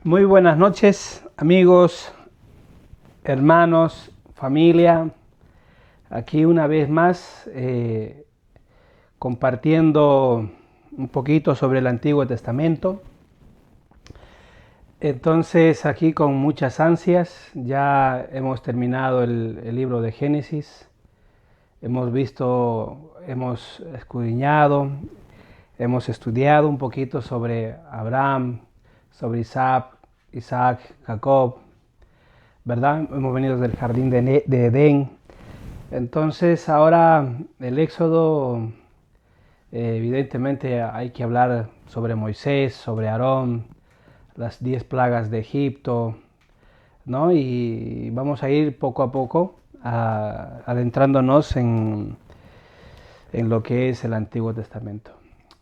Muy buenas noches, amigos, hermanos, familia. Aquí una vez más compartiendo un poquito sobre el Antiguo Testamento. Entonces aquí con muchas ansias ya hemos terminado el libro de Génesis. Hemos visto, hemos escudriñado, hemos estudiado un poquito sobre Abraham, sobre Isaac, Jacob, ¿verdad? Hemos venido del jardín de Edén. Entonces ahora el Éxodo, evidentemente hay que hablar sobre Moisés, sobre Aarón, las 10 plagas de Egipto, ¿no? Y vamos a ir poco a poco adentrándonos en lo que es el Antiguo Testamento.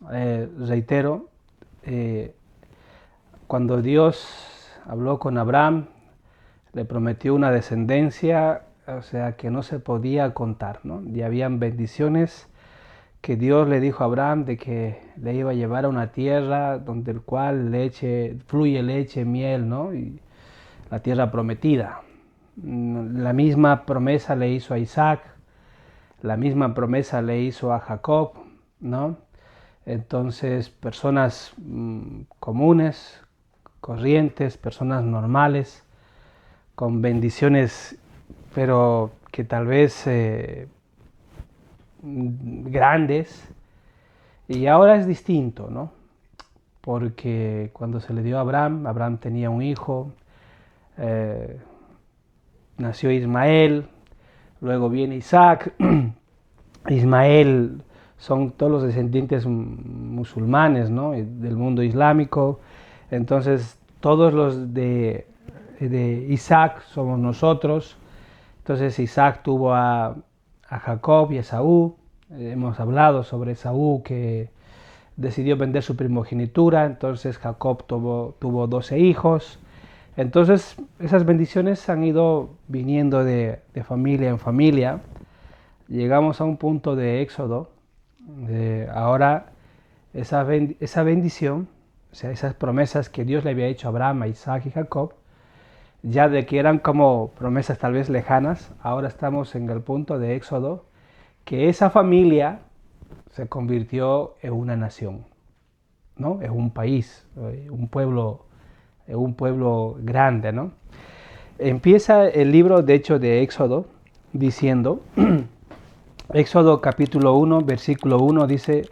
Reitero, cuando Dios habló con Abraham, le prometió una descendencia, o sea, que no se podía contar, ¿no? Y habían bendiciones que Dios le dijo a Abraham de que le iba a llevar a una tierra donde el cual fluye leche, miel, ¿no? Y la tierra prometida. La misma promesa le hizo a Isaac, la misma promesa le hizo a Jacob, ¿no? Entonces, personas comunes, corrientes, personas normales, con bendiciones, pero que tal vez grandes. Y ahora es distinto, ¿no? Porque cuando se le dio a Abraham, Abraham tenía un hijo, eh, nació Ismael, luego viene Isaac. Ismael son todos los descendientes musulmanes, ¿no? Del mundo islámico. Entonces, todos los de Isaac somos nosotros. Entonces, Isaac tuvo a Jacob y a Esaú. Hemos hablado sobre Esaú que decidió vender su primogenitura. Entonces, Jacob tuvo 12 hijos. Entonces, esas bendiciones han ido viniendo de familia en familia. Llegamos a un punto de Éxodo. Ahora esa bendición, o sea, esas promesas que Dios le había hecho a Abraham, a Isaac y Jacob, ya de que eran como promesas tal vez lejanas, ahora estamos en el punto de Éxodo, que esa familia se convirtió en una nación, ¿no? En un país, un pueblo grande, ¿no? Empieza el libro, de hecho, de Éxodo, diciendo, Éxodo capítulo 1, versículo 1 dice,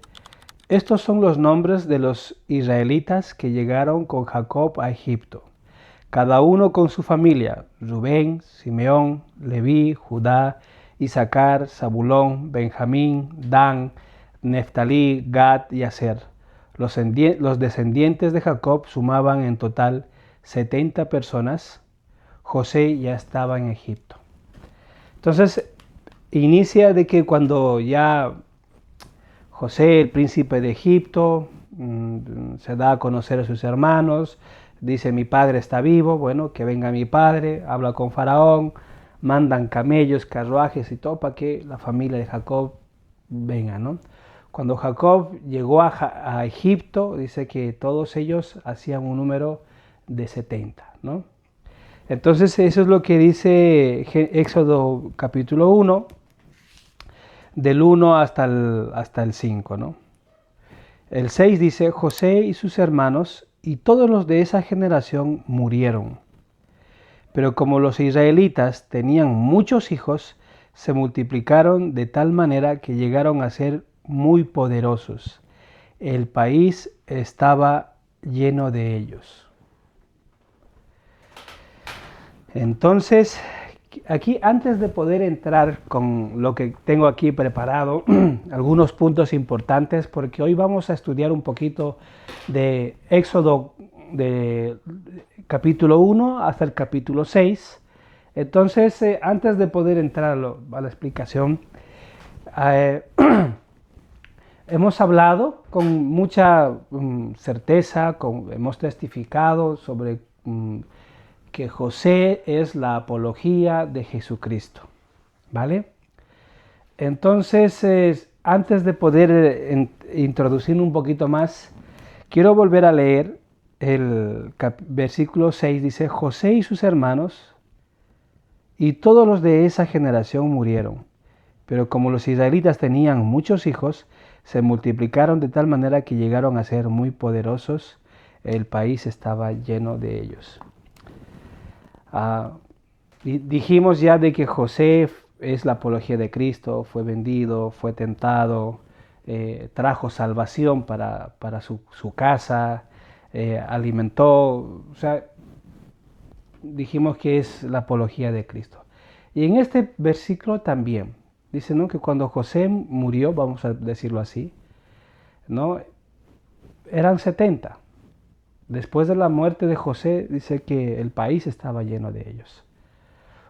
estos son los nombres de los israelitas que llegaron con Jacob a Egipto, cada uno con su familia, Rubén, Simeón, Leví, Judá, Isaacar, Zabulón, Benjamín, Dan, Neftalí, Gad y Aser. Los descendientes de Jacob sumaban en total 70 personas. José ya estaba en Egipto. Entonces, inicia de que cuando ya José, el príncipe de Egipto, se da a conocer a sus hermanos, dice mi padre está vivo, bueno, que venga mi padre, habla con Faraón, mandan camellos, carruajes y todo para que la familia de Jacob venga, ¿no? Cuando Jacob llegó a Egipto, dice que todos ellos hacían un número de 70, ¿no? Entonces eso es lo que dice Éxodo capítulo 1, del 1 hasta el 5, ¿no? El 6 dice, José y sus hermanos y todos los de esa generación murieron. Pero como los israelitas tenían muchos hijos, se multiplicaron de tal manera que llegaron a ser muy poderosos. El país estaba lleno de ellos. Entonces, aquí antes de poder entrar con lo que tengo aquí preparado, algunos puntos importantes, porque hoy vamos a estudiar un poquito de Éxodo de capítulo 1 hasta el capítulo 6. Entonces, antes de poder entrar a la explicación, hemos hablado con mucha certeza, hemos testificado sobre que José es la apología de Jesucristo, ¿vale? Entonces, antes de poder introducir un poquito más, quiero volver a leer el versículo 6 dice, José y sus hermanos y todos los de esa generación murieron. Pero como los israelitas tenían muchos hijos, se multiplicaron de tal manera que llegaron a ser muy poderosos. El país estaba lleno de ellos. Dijimos ya de que José es la apología de Cristo, fue vendido, fue tentado, trajo salvación para su casa, alimentó, o sea, dijimos que es la apología de Cristo. Y en este versículo también dice, ¿no?, que cuando José murió, vamos a decirlo así, ¿no?, eran 70. Después de la muerte de José, dice que el país estaba lleno de ellos.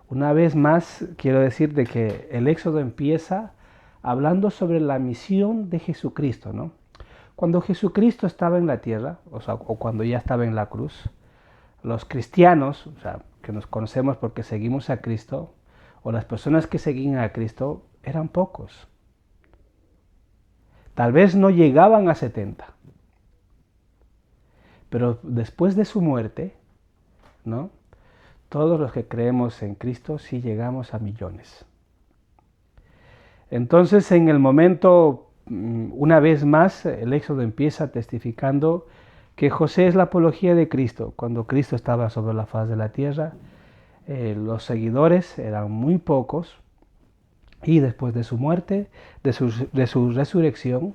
Una vez más, quiero decir de que el Éxodo empieza hablando sobre la misión de Jesucristo, ¿no? Cuando Jesucristo estaba en la tierra, o cuando ya estaba en la cruz, los cristianos, o sea, que nos conocemos porque seguimos a Cristo, o las personas que seguían a Cristo, eran pocos. Tal vez no llegaban a 70. Pero después de su muerte, ¿no?, todos los que creemos en Cristo sí llegamos a millones. Entonces, en el momento, una vez más, el Éxodo empieza testificando que José es la apología de Cristo. Cuando Cristo estaba sobre la faz de la tierra, los seguidores eran muy pocos, y después de su muerte, de su resurrección,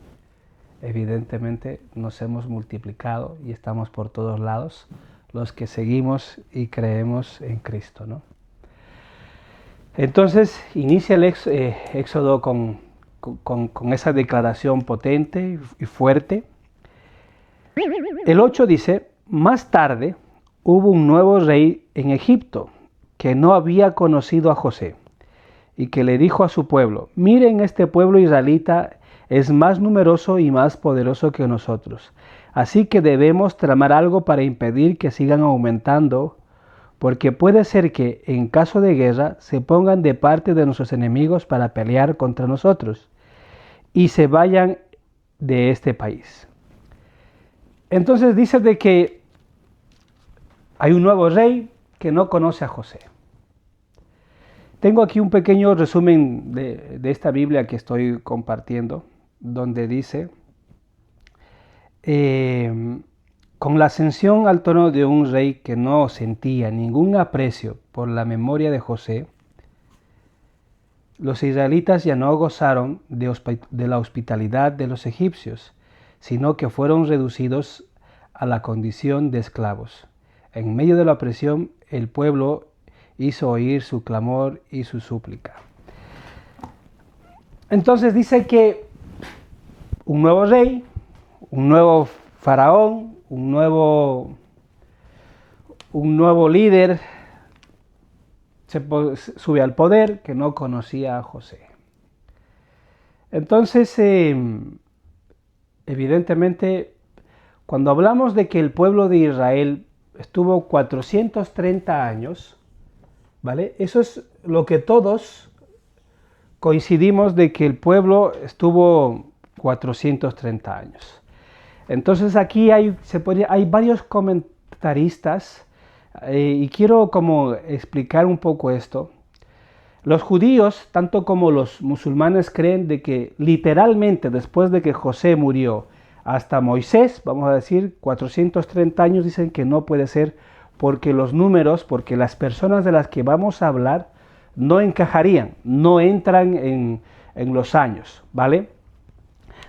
evidentemente nos hemos multiplicado y estamos por todos lados los que seguimos y creemos en Cristo, ¿no? Entonces inicia el Éxodo con esa declaración potente y fuerte. El 8 dice, más tarde hubo un nuevo rey en Egipto que no había conocido a José y que le dijo a su pueblo, miren, este pueblo israelita es más numeroso y más poderoso que nosotros. Así que debemos tramar algo para impedir que sigan aumentando, porque puede ser que, en caso de guerra, se pongan de parte de nuestros enemigos para pelear contra nosotros y se vayan de este país. Entonces dice de que hay un nuevo rey que no conoce a José. Tengo aquí un pequeño resumen de esta Biblia que estoy compartiendo, donde dice, con la ascensión al trono de un rey que no sentía ningún aprecio por la memoria de José, los israelitas ya no gozaron de la hospitalidad de los egipcios, sino que fueron reducidos a la condición de esclavos. En medio de la opresión, el pueblo hizo oír su clamor y su súplica. Entonces dice que un nuevo rey, un nuevo faraón, un nuevo líder se sube al poder que no conocía a José. Entonces, evidentemente, cuando hablamos de que el pueblo de Israel estuvo 430 años, ¿vale? Eso es lo que todos coincidimos de que el pueblo estuvo 430 años. Entonces aquí hay varios comentaristas y quiero como explicar un poco esto. Los judíos, tanto como los musulmanes, creen de que literalmente después de que José murió hasta Moisés, vamos a decir, 430 años, dicen que no puede ser porque los números, porque las personas de las que vamos a hablar no encajarían, no entran en los años, ¿vale?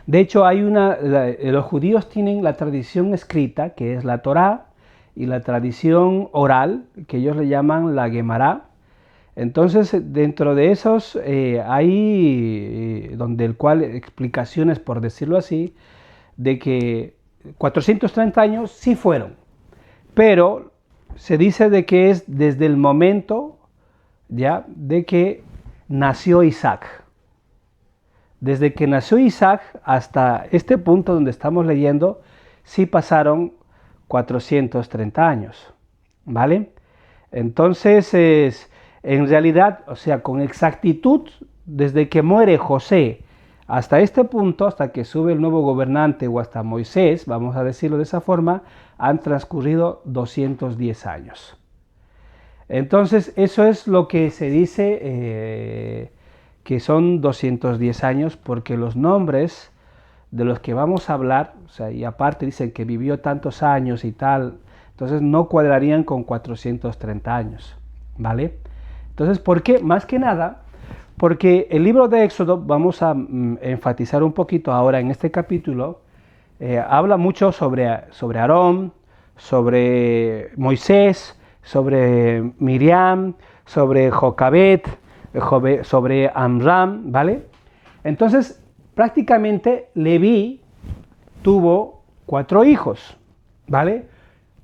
De hecho, los judíos tienen la tradición escrita, que es la Torá, y la tradición oral, que ellos le llaman la Guemará. Entonces, dentro de esos hay el cual explicaciones, por decirlo así, de que 430 años sí fueron, pero se dice de que es desde el momento ya de que nació Isaac. Desde que nació Isaac hasta este punto donde estamos leyendo, sí pasaron 430 años, ¿vale? Entonces, en realidad, o sea, con exactitud, desde que muere José Hasta este punto, hasta que sube el nuevo gobernante o hasta Moisés, vamos a decirlo de esa forma, han transcurrido 210 años. Entonces, eso es lo que se dice que son 210 años, porque los nombres de los que vamos a hablar, o sea, y aparte dicen que vivió tantos años y tal, entonces no cuadrarían con 430 años, ¿vale? Entonces, ¿por qué? Más que nada, porque el libro de Éxodo, vamos a enfatizar un poquito ahora en este capítulo, habla mucho sobre Aarón, sobre Moisés, sobre Miriam, sobre Jocabed, sobre Amram, ¿vale? Entonces, prácticamente Leví tuvo 4 hijos, ¿vale?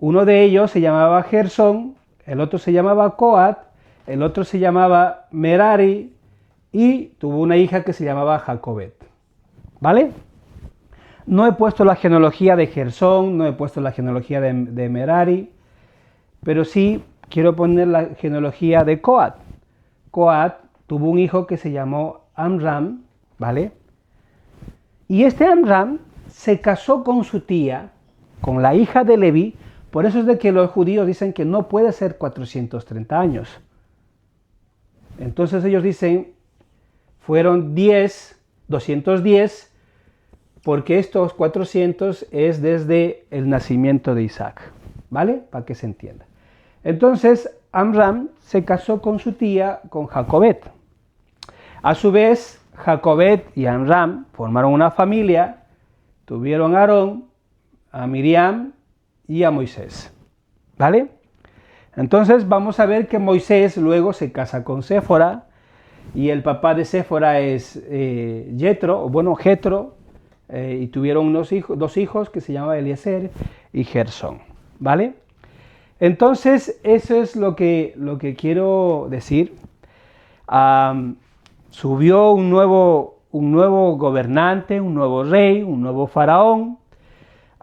Uno de ellos se llamaba Gersón, el otro se llamaba Coat, el otro se llamaba Merari y tuvo una hija que se llamaba Jacobet, ¿vale? No he puesto la genealogía de Gersón, no he puesto la genealogía de Merari, pero sí quiero poner la genealogía de Coat. Coat tuvo un hijo que se llamó Amram, ¿vale? Y este Amram se casó con su tía, con la hija de Leví, por eso es de que los judíos dicen que no puede ser 430 años. Entonces ellos dicen, fueron 210, porque estos 400 es desde el nacimiento de Isaac, ¿vale? Para que se entienda. Entonces Amram se casó con su tía, con Jacobet. A su vez, Jacobet y Amram formaron una familia, tuvieron a Aarón, a Miriam y a Moisés, ¿vale? Entonces vamos a ver que Moisés luego se casa con Séfora y el papá de Séfora es Jetro, y tuvieron dos hijos que se llamaban Eliezer y Gersón, ¿vale? Entonces eso es lo que quiero decir. Subió un nuevo gobernante, un nuevo rey, un nuevo faraón.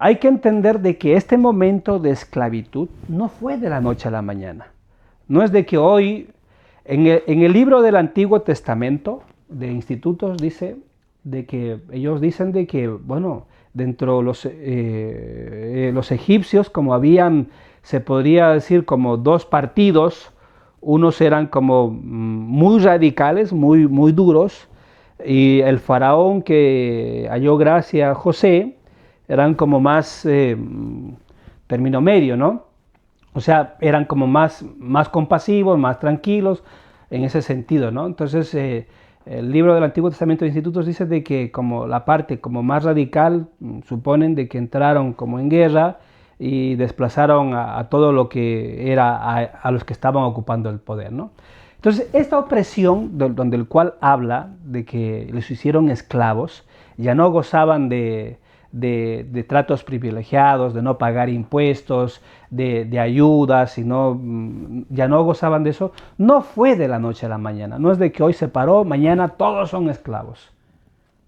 Hay que entender de que este momento de esclavitud no fue de la noche a la mañana. No es de que hoy, en el libro del Antiguo Testamento de institutos dice de que ellos dicen de que, bueno, dentro los egipcios, como habían, se podría decir como 2 partidos, unos eran como muy radicales, muy duros, y el faraón que halló gracia a José, eran como más término medio, ¿no? O sea, eran como más compasivos, más tranquilos, en ese sentido, ¿no? Entonces, el libro del Antiguo Testamento de Institutos dice de que como la parte como más radical, suponen de que entraron como en guerra y desplazaron a todo lo que era a los que estaban ocupando el poder, ¿no? Entonces, esta opresión, donde el cual habla de que les hicieron esclavos, ya no gozaban de tratos privilegiados, de no pagar impuestos, de ayudas, ya no gozaban de eso, no fue de la noche a la mañana, no es de que hoy se paró, mañana todos son esclavos.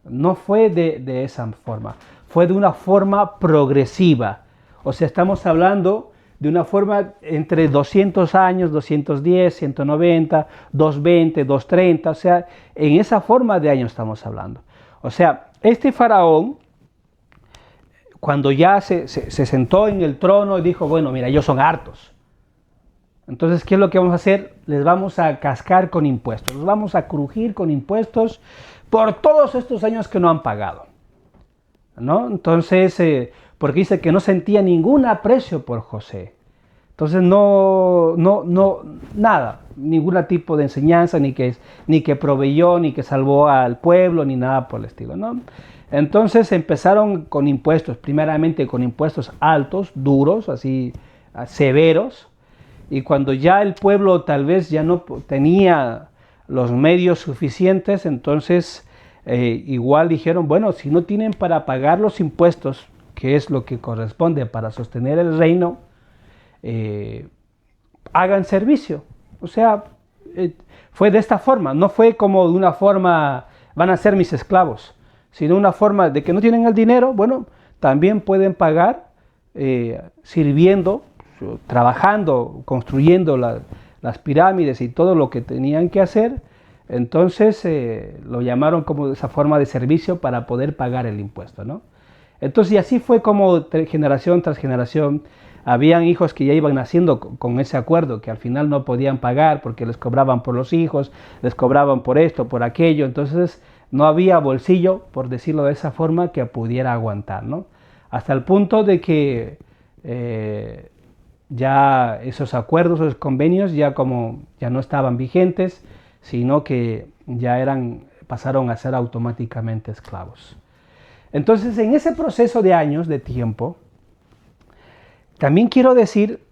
No fue de esa forma, fue de una forma progresiva. O sea, estamos hablando de una forma entre 200 años, 210, 190, 220, 230, o sea, en esa forma de años estamos hablando. O sea, este faraón, cuando ya se sentó en el trono y dijo, bueno, mira, ellos son hartos. Entonces, ¿qué es lo que vamos a hacer? Les vamos a cascar con impuestos, los vamos a crujir con impuestos por todos estos años que no han pagado, ¿no? Entonces, porque dice que no sentía ningún aprecio por José. Entonces, nada, ningún tipo de enseñanza, ni que proveyó, ni que salvó al pueblo, ni nada por el estilo, ¿no? Entonces empezaron con impuestos, primeramente con impuestos altos, duros, así severos, y cuando ya el pueblo tal vez ya no tenía los medios suficientes, entonces igual dijeron, bueno, si no tienen para pagar los impuestos, que es lo que corresponde para sostener el reino, hagan servicio. O sea, fue de esta forma, no fue como de una forma, van a ser mis esclavos, sino una forma de que no tienen el dinero, bueno, también pueden pagar sirviendo, trabajando, construyendo las pirámides y todo lo que tenían que hacer, Entonces lo llamaron como esa forma de servicio para poder pagar el impuesto, ¿no? Entonces, y así fue como generación tras generación, habían hijos que ya iban naciendo con ese acuerdo, que al final no podían pagar porque les cobraban por los hijos, les cobraban por esto, por aquello, entonces no había bolsillo, por decirlo de esa forma, que pudiera aguantar, ¿no? Hasta el punto de que ya esos acuerdos, esos convenios, ya no estaban vigentes, sino que pasaron a ser automáticamente esclavos. Entonces, en ese proceso de años, de tiempo, también quiero decir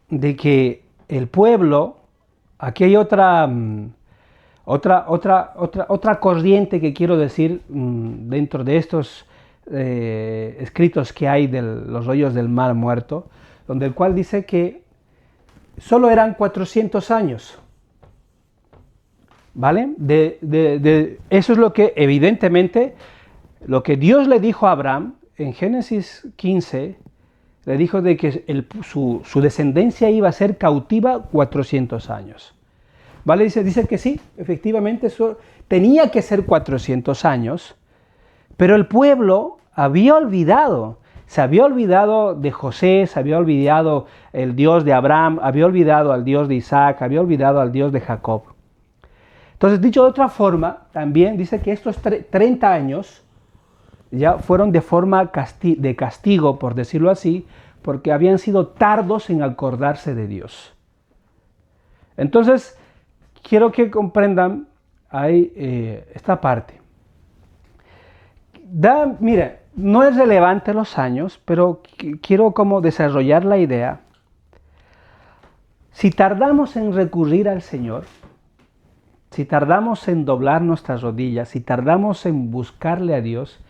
de que el pueblo, aquí hay otra corriente que quiero decir dentro de estos escritos que hay de los rollos del Mar Muerto, donde el cual dice que solo eran 400 años, ¿vale? Eso es lo que evidentemente, lo que Dios le dijo a Abraham en Génesis 15, le dijo de que su descendencia iba a ser cautiva 400 años. ¿Vale? Dice que sí, efectivamente eso tenía que ser 400 años, pero el pueblo había olvidado, se había olvidado de José, se había olvidado el Dios de Abraham, había olvidado al Dios de Isaac, había olvidado al Dios de Jacob. Entonces, dicho de otra forma, también dice que estos 30 años ya fueron de forma de castigo, por decirlo así, porque habían sido tardos en acordarse de Dios. Entonces, quiero que comprendan ahí esta parte. Mira, no es relevante los años, pero quiero como desarrollar la idea. Si tardamos en recurrir al Señor, si tardamos en doblar nuestras rodillas, si tardamos en buscarle a Dios,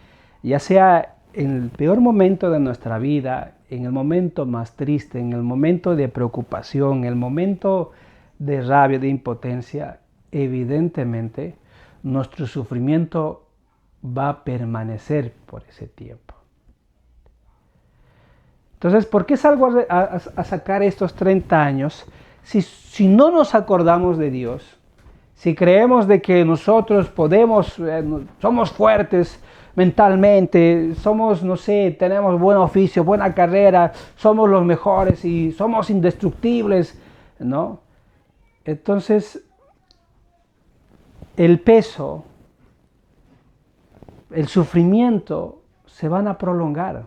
ya sea en el peor momento de nuestra vida, en el momento más triste, en el momento de preocupación, en el momento de rabia, de impotencia, evidentemente nuestro sufrimiento va a permanecer por ese tiempo. Entonces, ¿por qué salgo a sacar estos 30 años? Si no nos acordamos de Dios, si creemos de que nosotros podemos, somos fuertes mentalmente, somos, no sé, tenemos buen oficio, buena carrera, somos los mejores y somos indestructibles, ¿no? Entonces, el peso, el sufrimiento se van a prolongar.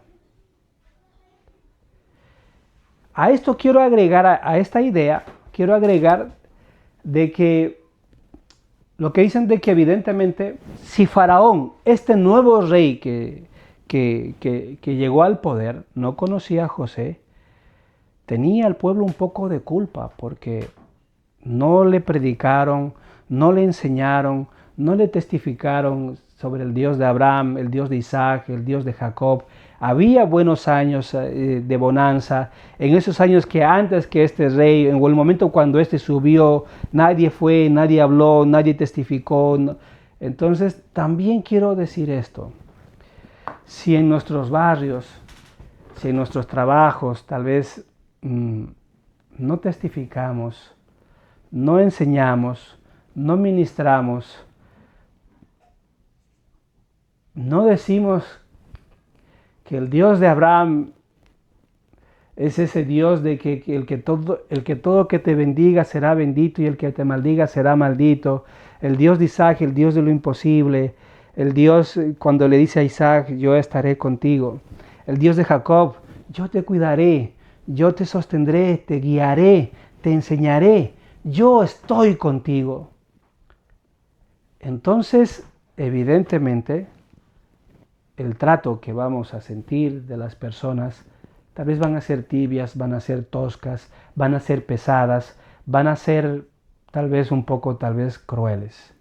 A esto quiero agregar, a esta idea, quiero agregar de que lo que dicen de que evidentemente si Faraón, este nuevo rey que llegó al poder, no conocía a José, tenía al pueblo un poco de culpa porque no le predicaron, no le enseñaron, no le testificaron sobre el Dios de Abraham, el Dios de Isaac, el Dios de Jacob. Había buenos años de bonanza, en esos años que antes que este rey, en el momento cuando este subió, nadie fue, nadie habló, nadie testificó. Entonces, también quiero decir esto, si en nuestros barrios, si en nuestros trabajos, tal vez no testificamos, no enseñamos, no ministramos, no decimos que el Dios de Abraham es ese Dios de que el que todo que te bendiga será bendito y el que te maldiga será maldito, el Dios de Isaac, el Dios de lo imposible, el Dios cuando le dice a Isaac, yo estaré contigo, el Dios de Jacob, yo te cuidaré, yo te sostendré, te guiaré, te enseñaré, yo estoy contigo. Entonces, evidentemente, el trato que vamos a sentir de las personas tal vez van a ser tibias, van a ser toscas, van a ser pesadas, van a ser tal vez un poco, tal vez crueles.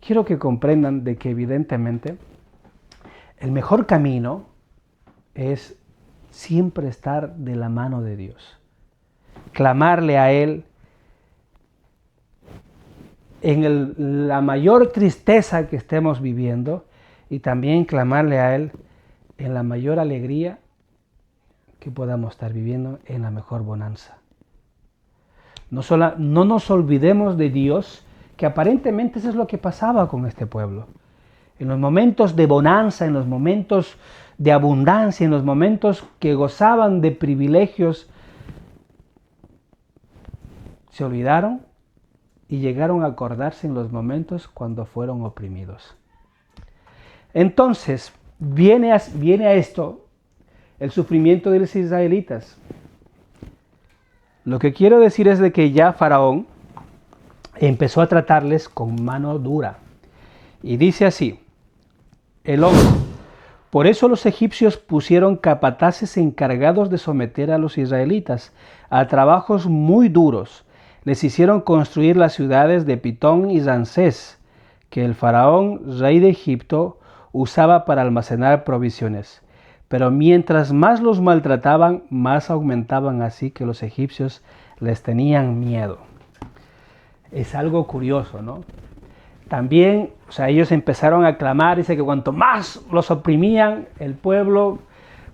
Quiero que comprendan de que evidentemente el mejor camino es siempre estar de la mano de Dios, clamarle a Él en la mayor tristeza que estemos viviendo y también clamarle a Él en la mayor alegría que podamos estar viviendo, en la mejor bonanza. No nos olvidemos de Dios, que aparentemente eso es lo que pasaba con este pueblo. En los momentos de bonanza, en los momentos de abundancia, en los momentos que gozaban de privilegios, se olvidaron y llegaron a acordarse en los momentos cuando fueron oprimidos. Entonces, viene a esto el sufrimiento de los israelitas. Lo que quiero decir es de que ya Faraón empezó a tratarles con mano dura. Y dice así, el 11. Por eso los egipcios pusieron capataces encargados de someter a los israelitas a trabajos muy duros. Les hicieron construir las ciudades de Pitón y Ramsés, que el faraón, rey de Egipto, usaba para almacenar provisiones. Pero mientras más los maltrataban, más aumentaban, así que los egipcios les tenían miedo. Es algo curioso, ¿no? También, ellos empezaron a clamar, dice que cuanto más los oprimían el pueblo,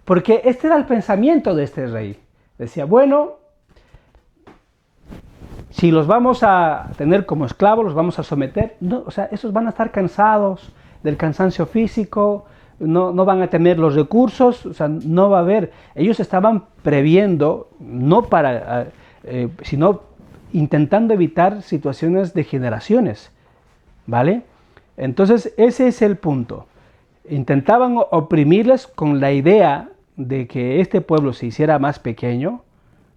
porque este era el pensamiento de este rey. Decía, bueno, si los vamos a tener como esclavos, los vamos a someter, no, esos van a estar cansados del cansancio físico, no van a tener los recursos, no va a haber. Ellos estaban previendo, sino intentando evitar situaciones de generaciones, ¿vale? Entonces ese es el punto. Intentaban oprimirles con la idea de que este pueblo se hiciera más pequeño,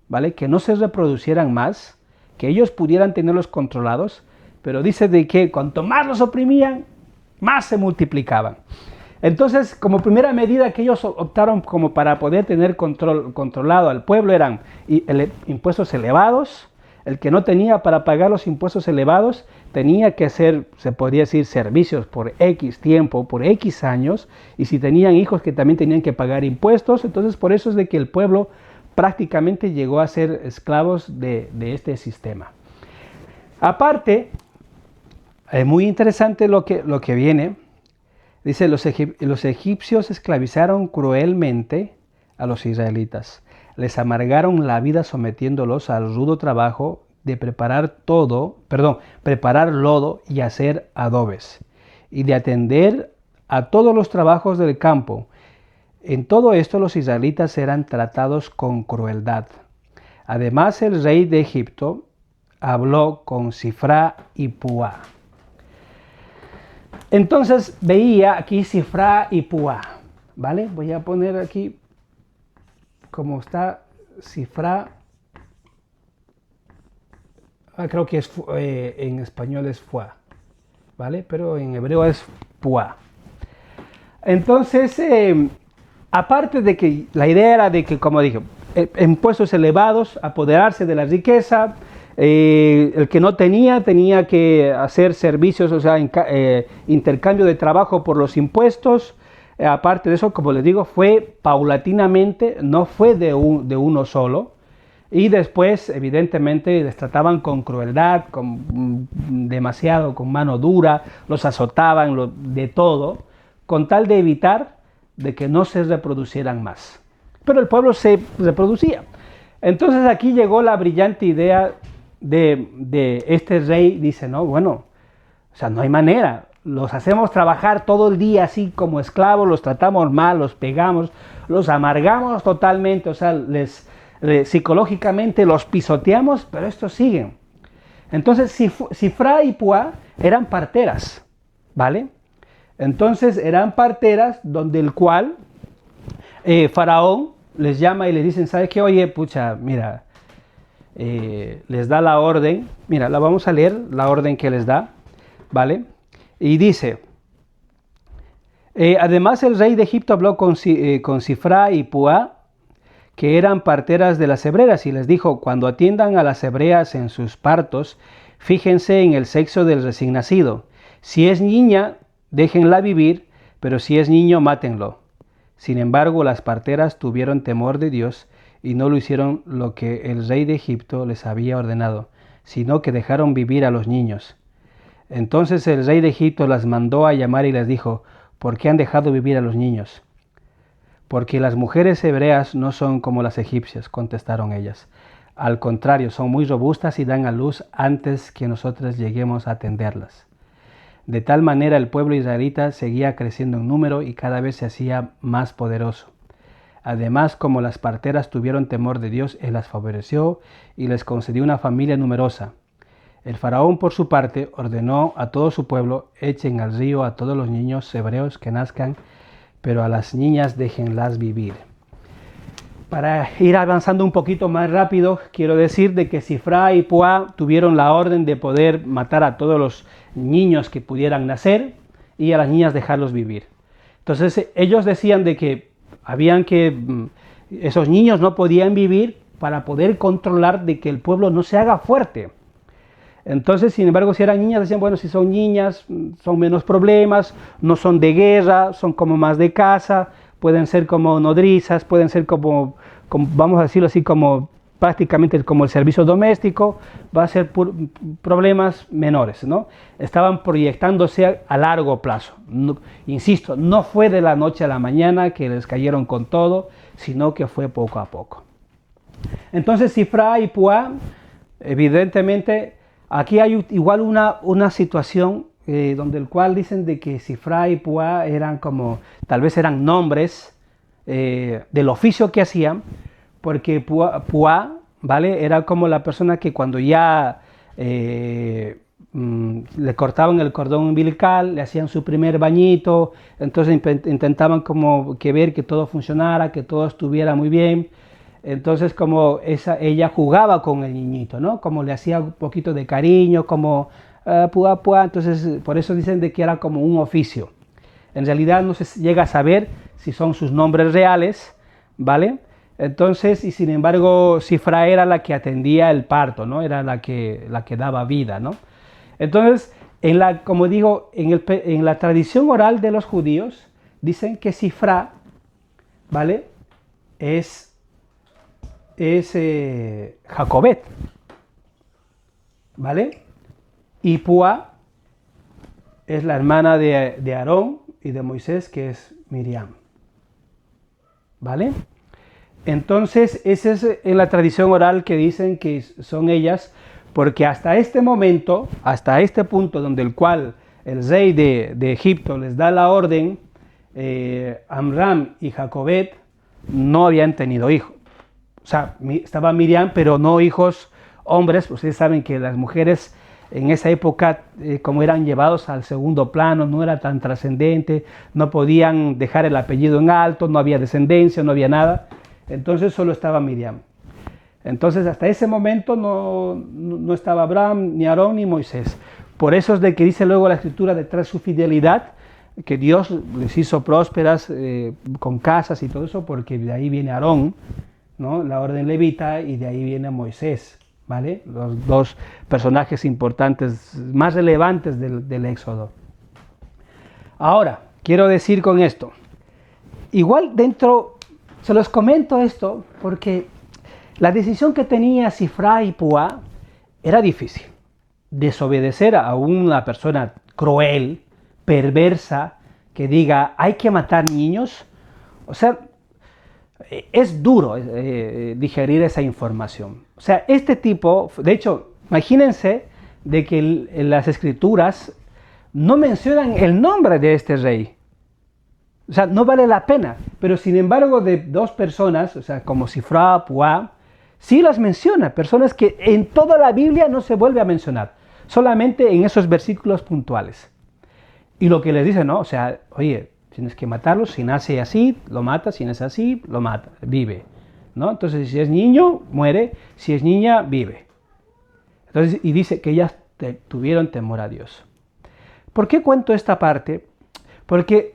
¿vale? Que no se reproducieran más, que ellos pudieran tenerlos controlados, pero dice de que cuanto más los oprimían, más se multiplicaban. Entonces, como primera medida que ellos optaron como para poder tener controlado al pueblo eran impuestos elevados. El que no tenía para pagar los impuestos elevados tenía que hacer, se podría decir, servicios por X tiempo, por X años, y si tenían hijos que también tenían que pagar impuestos. Entonces, por eso es de que el pueblo prácticamente llegó a ser esclavos de este sistema. Aparte, es muy interesante lo que viene. Dice, los egipcios esclavizaron cruelmente a los israelitas. Les amargaron la vida sometiéndolos al rudo trabajo de preparar lodo y hacer adobes, y de atender a todos los trabajos del campo. En todo esto los israelitas eran tratados con crueldad. Además, el rey de Egipto habló con Sifrá y Puá. Entonces veía aquí Sifrá y Puá, ¿vale? Voy a poner aquí como está Sifrá. Creo que en español es Fuá, ¿vale? Pero en hebreo es Puá. Entonces, aparte de que la idea era de que, como dije, impuestos elevados, apoderarse de la riqueza, el que no tenía que hacer servicios, intercambio de trabajo por los impuestos. Aparte de eso, como les digo, fue paulatinamente, no fue de uno solo. Y después, evidentemente, les trataban con crueldad, con mano dura, los azotaban, de todo, con tal de evitar de que no se reproducieran más. Pero el pueblo se reproducía. Entonces aquí llegó la brillante idea de este rey. Dice, no, bueno, no hay manera. Los hacemos trabajar todo el día así como esclavos, los tratamos mal, los pegamos, los amargamos totalmente, psicológicamente los pisoteamos, pero estos siguen. Entonces Sifrá y Puá eran parteras, ¿vale? Entonces eran parteras donde el cual Faraón les llama y les dicen, ¿sabes qué? Oye, mira, les da la orden, mira, la vamos a leer, la orden que les da, ¿vale? Y dice, además el rey de Egipto habló con Sifrá y Puá, que eran parteras de las hebreas, y les dijo, cuando atiendan a las hebreas en sus partos, fíjense en el sexo del recién nacido. Si es niña, déjenla vivir, pero si es niño, mátenlo. Sin embargo, las parteras tuvieron temor de Dios y no lo hicieron lo que el rey de Egipto les había ordenado, sino que dejaron vivir a los niños. Entonces el rey de Egipto las mandó a llamar y les dijo, ¿por qué han dejado vivir a los niños? Porque las mujeres hebreas no son como las egipcias, contestaron ellas. Al contrario, son muy robustas y dan a luz antes que nosotros lleguemos a atenderlas. De tal manera el pueblo israelita seguía creciendo en número y cada vez se hacía más poderoso. Además, como las parteras tuvieron temor de Dios, Él las favoreció y les concedió una familia numerosa. El faraón, por su parte, ordenó a todo su pueblo: echen al río a todos los niños hebreos que nazcan, pero a las niñas déjenlas vivir. Para ir avanzando un poquito más rápido, quiero decir de que Sifra y Puá tuvieron la orden de poder matar a todos los niños que pudieran nacer y a las niñas dejarlos vivir. Entonces ellos decían de que esos niños no podían vivir para poder controlar de que el pueblo no se haga fuerte. Entonces, sin embargo, si eran niñas, decían, bueno, si son niñas, son menos problemas, no son de guerra, son como más de casa, pueden ser como nodrizas, pueden ser como vamos a decirlo así, como prácticamente como el servicio doméstico, va a ser problemas menores, ¿no? Estaban proyectándose a largo plazo. No, insisto, no fue de la noche a la mañana que les cayeron con todo, sino que fue poco a poco. Entonces, Sifra y Puá, evidentemente, aquí hay igual una situación donde el cual dicen de que Sifra y Puá eran como, tal vez eran nombres del oficio que hacían, porque Puá, ¿vale? Era como la persona que cuando ya le cortaban el cordón umbilical, le hacían su primer bañito, entonces intentaban como que ver que todo funcionara, que todo estuviera muy bien. Entonces como ella jugaba con el niñito, ¿no? Como le hacía un poquito de cariño, como Puá, Puá, entonces por eso dicen de que era como un oficio. En realidad no se llega a saber si son sus nombres reales, ¿vale? Entonces, y sin embargo, Sifra era la que atendía el parto, ¿no? Era la que daba vida, ¿no? Entonces, como digo, en la tradición oral de los judíos, dicen que Sifra, ¿vale? Es Jacobet, ¿vale? Y Puá es la hermana de Aarón y de Moisés, que es Miriam, ¿vale? Entonces, esa es en la tradición oral que dicen que son ellas, porque hasta este momento, hasta este punto donde el cual el rey de Egipto les da la orden, Amram y Jacobet no habían tenido hijos. O sea, estaba Miriam, pero no hijos hombres. Ustedes saben que las mujeres en esa época, como eran llevados al segundo plano, no era tan trascendente, no podían dejar el apellido en alto, no había descendencia, no había nada. Entonces solo estaba Miriam. Entonces hasta ese momento no estaba Abraham, ni Aarón, ni Moisés. Por eso es de que dice luego la Escritura, detrás de su fidelidad, que Dios les hizo prósperas con casas y todo eso, porque de ahí viene Aarón, ¿no? La orden levita, y de ahí viene Moisés, ¿vale? Los dos personajes importantes, más relevantes del Éxodo. Ahora, quiero decir con esto, igual se los comento esto porque la decisión que tenía Sifra y Puá era difícil. Desobedecer a una persona cruel, perversa, que diga hay que matar niños, o sea, es duro digerir esa información. O sea, este tipo, de hecho, imagínense de que en las escrituras no mencionan el nombre de este rey. O sea, no vale la pena, pero sin embargo de dos personas, o sea, como Sifra, Puá, sí las menciona, personas que en toda la Biblia no se vuelve a mencionar, solamente en esos versículos puntuales. Y lo que les dice, ¿no? O sea, oye, tienes que matarlo, si nace así, lo mata, si nace así, lo mata, vive, ¿no? Entonces, si es niño, muere, si es niña, vive. Entonces, y dice que ellas tuvieron temor a Dios. ¿Por qué cuento esta parte? Porque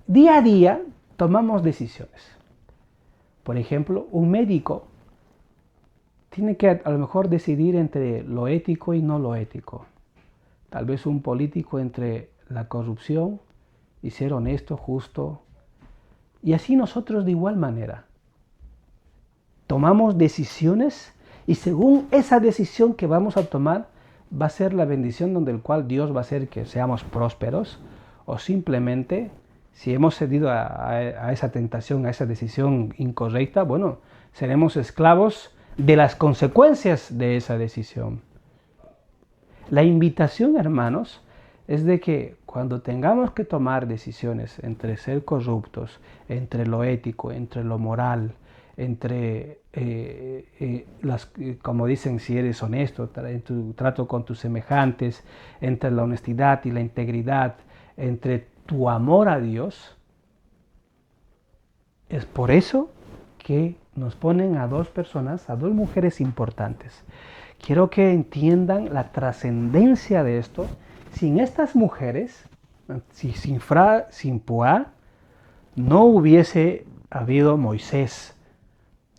día a día tomamos decisiones. Por ejemplo, un médico tiene que a lo mejor decidir entre lo ético y no lo ético. Tal vez un político entre la corrupción y ser honesto, justo. Y así nosotros de igual manera. Tomamos decisiones y según esa decisión que vamos a tomar va a ser la bendición donde el cual Dios va a hacer que seamos prósperos, o simplemente si hemos cedido a esa tentación, a esa decisión incorrecta, bueno, seremos esclavos de las consecuencias de esa decisión. La invitación, hermanos, es de que cuando tengamos que tomar decisiones entre ser corruptos, entre lo ético, entre lo moral, entre como dicen, si eres honesto, en tu trato con tus semejantes, entre la honestidad y la integridad, entre tu amor a Dios, es por eso que nos ponen a dos personas, a dos mujeres importantes. Quiero que entiendan la trascendencia de esto. Sin estas mujeres, sin Fra, sin Puá, no hubiese habido Moisés.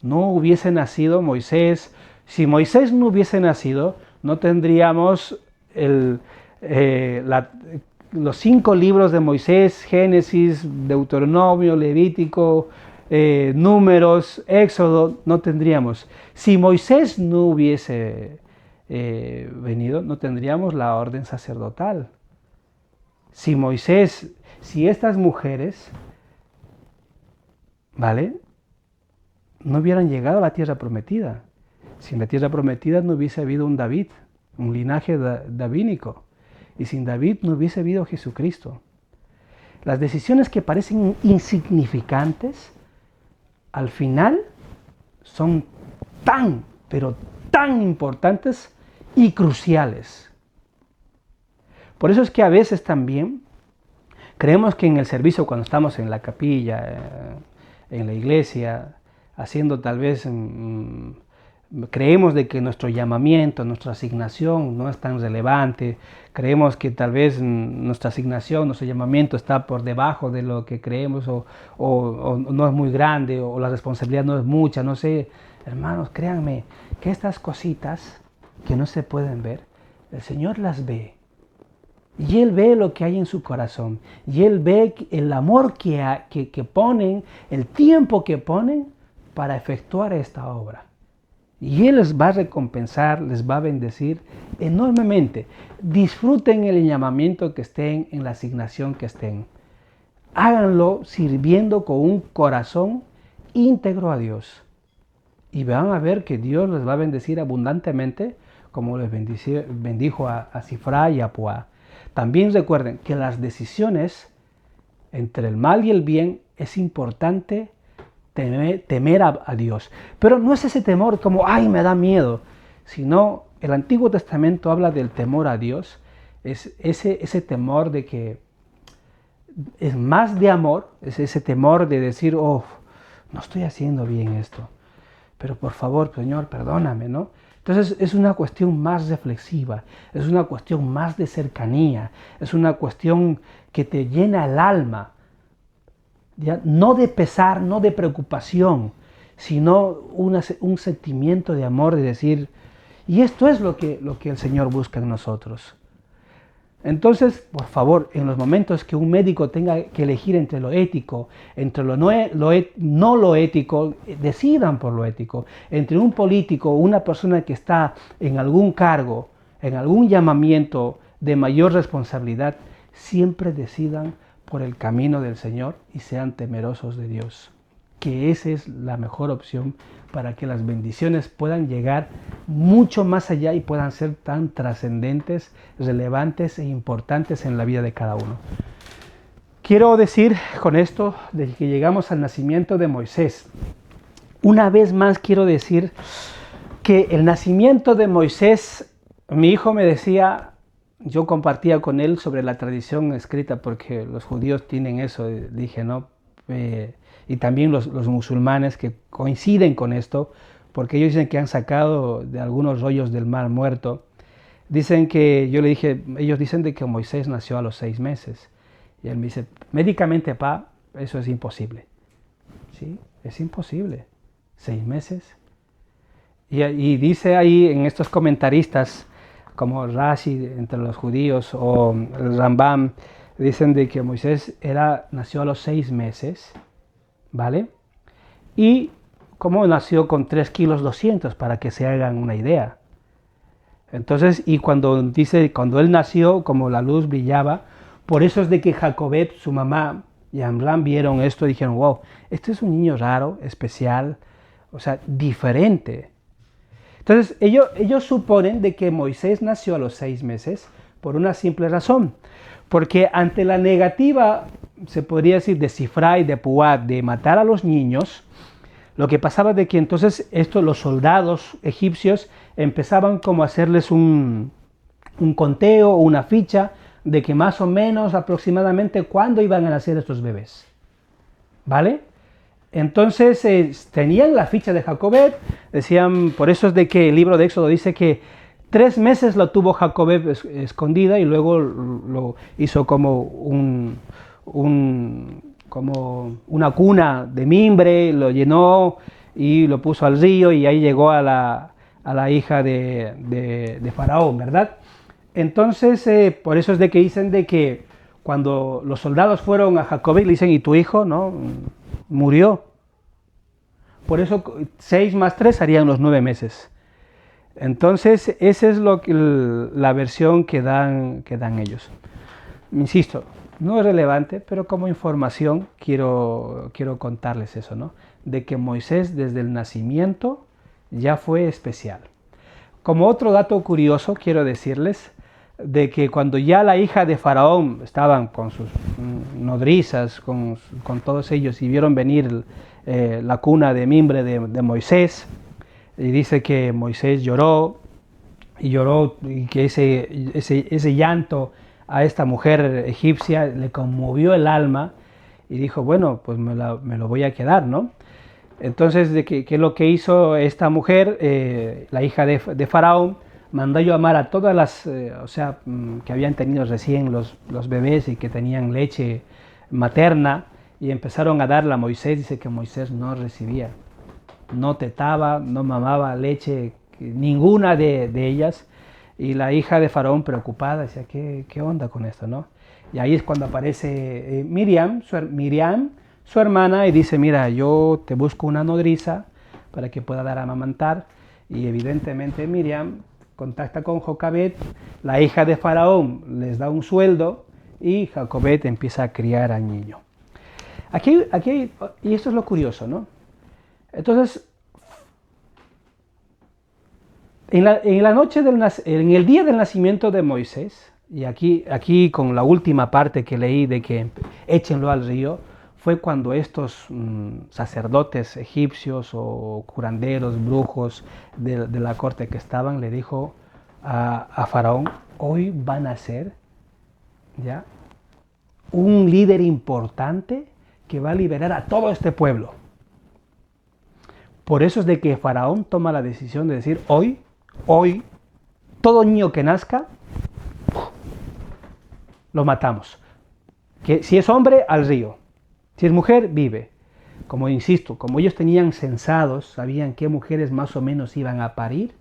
No hubiese nacido Moisés. Si Moisés no hubiese nacido, no tendríamos los 5 libros de Moisés: Génesis, Deuteronomio, Levítico, Números, Éxodo, no tendríamos. Si Moisés no hubiese venido, no tendríamos la orden sacerdotal. Si estas mujeres, ¿vale?, no hubieran llegado a la tierra prometida. Sin la tierra prometida no hubiese habido un David, un linaje davínico. Y sin David no hubiese habido Jesucristo. Las decisiones que parecen insignificantes, al final son tan, pero tan importantes y cruciales. Por eso es que a veces también creemos que en el servicio, cuando estamos en la capilla, en la iglesia, haciendo tal vez, creemos de que nuestro llamamiento, nuestra asignación no es tan relevante, creemos que tal vez nuestra asignación, nuestro llamamiento está por debajo de lo que creemos, o no es muy grande, o la responsabilidad no es mucha, no sé. Hermanos, créanme que estas cositas que no se pueden ver, el Señor las ve. Y Él ve lo que hay en su corazón, y Él ve el amor que ponen, el tiempo que ponen para efectuar esta obra. Y Él les va a recompensar, les va a bendecir enormemente. Disfruten el llamamiento que estén, en la asignación que estén. Háganlo sirviendo con un corazón íntegro a Dios. Y van a ver que Dios les va a bendecir abundantemente, como les bendijo a Sifra y a Puá. También recuerden que las decisiones entre el mal y el bien es importante temer a Dios. Pero no es ese temor como, ay, me da miedo, sino el Antiguo Testamento habla del temor a Dios, es ese temor de que es más de amor, es ese temor de decir, oh, no estoy haciendo bien esto, pero por favor, Señor, perdóname, ¿no? Entonces es una cuestión más reflexiva, es una cuestión más de cercanía, es una cuestión que te llena el alma, ¿ya? No de pesar, no de preocupación, sino un sentimiento de amor, de decir, y esto es lo que el Señor busca en nosotros. Entonces, por favor, en los momentos que un médico tenga que elegir entre lo ético, entre no lo ético, decidan por lo ético. Entre un político o una persona que está en algún cargo, en algún llamamiento de mayor responsabilidad, siempre decidan por el camino del Señor y sean temerosos de Dios. Que esa es la mejor opción para que las bendiciones puedan llegar mucho más allá y puedan ser tan trascendentes, relevantes e importantes en la vida de cada uno. Quiero decir con esto de que llegamos al nacimiento de Moisés. Una vez más quiero decir que el nacimiento de Moisés, mi hijo me decía, yo compartía con él sobre la tradición escrita, porque los judíos tienen eso, dije, ¿no? Y también los musulmanes que coinciden con esto, porque ellos dicen que han sacado de algunos rollos del Mar Muerto. Dicen que, yo le dije, ellos dicen de que Moisés nació a los 6 meses. Y él me dice, médicamente, pa, eso es imposible. ¿Sí? Es imposible. 6 meses. Y dice ahí en estos comentaristas, como Rashi entre los judíos o el Rambam, dicen de que Moisés nació a los 6 meses, ¿vale? Y como nació con 3 kilos 200, para que se hagan una idea. Entonces, y cuando él nació, como la luz brillaba, por eso es de que Jacobet, su mamá, y Amram vieron esto y dijeron, wow, este es un niño raro, especial, o sea, diferente. Entonces ellos suponen de que Moisés nació a los 6 meses por una simple razón, porque ante la negativa, se podría decir, de Sifra y de Puat, de matar a los niños, lo que pasaba de que entonces los soldados egipcios empezaban como a hacerles un conteo, una ficha de que más o menos aproximadamente cuándo iban a nacer estos bebés, ¿vale? Entonces tenían la ficha de Jacobet, decían, por eso es de que el libro de Éxodo dice que 3 meses lo tuvo Jacobet escondida y luego lo hizo como como una cuna de mimbre, lo llenó y lo puso al río y ahí llegó a la hija de Faraón, ¿verdad? Entonces, por eso es de que dicen de que cuando los soldados fueron a Jacobet le dicen, ¿y tu hijo? ¿No? Murió. Por eso 6 más 3 harían los 9 meses. Entonces, esa es la versión que dan ellos. Insisto, no es relevante, pero como información quiero contarles eso, ¿no? De que Moisés desde el nacimiento ya fue especial. Como otro dato curioso, quiero decirles de que cuando ya la hija de Faraón estaban con sus nodrizas, con todos ellos, y vieron venir la cuna de mimbre de Moisés, y dice que Moisés lloró, y que ese llanto a esta mujer egipcia le conmovió el alma, y dijo, bueno, pues me lo voy a quedar, ¿no? Entonces, ¿qué es lo que hizo esta mujer? La hija de Faraón mandó llamar a todas las, que habían tenido recién los bebés y que tenían leche materna, y empezaron a darla a Moisés. Dice que Moisés no recibía, no tetaba, no mamaba leche, ninguna de ellas, y la hija de Faraón preocupada decía, ¿qué onda con esto, no? Y ahí es cuando aparece Miriam, su hermana, y dice, mira, yo te busco una nodriza para que pueda dar a amamantar, y evidentemente Miriam contacta con Jocabet, la hija de Faraón les da un sueldo, y Jacobet empieza a criar al niño. Aquí, y esto es lo curioso, ¿no? Entonces, en el día del nacimiento de Moisés, y aquí con la última parte que leí de que échenlo al río, fue cuando estos sacerdotes egipcios o curanderos, brujos de la corte que estaban, le dijo a Faraón, hoy van a ser ¿ya? Un líder importante que va a liberar a todo este pueblo. Por eso es de que Faraón toma la decisión de decir, hoy, todo niño que nazca, lo matamos. Que si es hombre, al río. Si es mujer, vive. Como insisto, como ellos tenían censados, sabían qué mujeres más o menos iban a parir,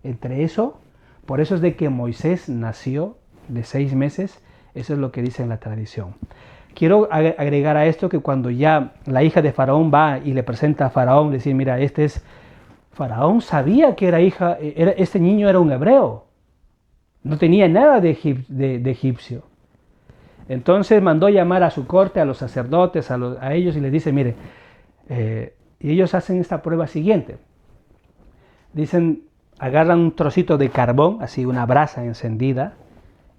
entre eso, por eso es de que Moisés nació de 6 meses, eso es lo que dice en la tradición. Quiero agregar a esto que cuando ya la hija de Faraón va y le presenta a Faraón, decir, mira, Faraón sabía que este niño era un hebreo, no tenía nada de egipcio. Entonces mandó llamar a su corte, a los sacerdotes, a ellos, y les dice, mire, y ellos hacen esta prueba siguiente. Dicen, agarran un trocito de carbón, así una brasa encendida,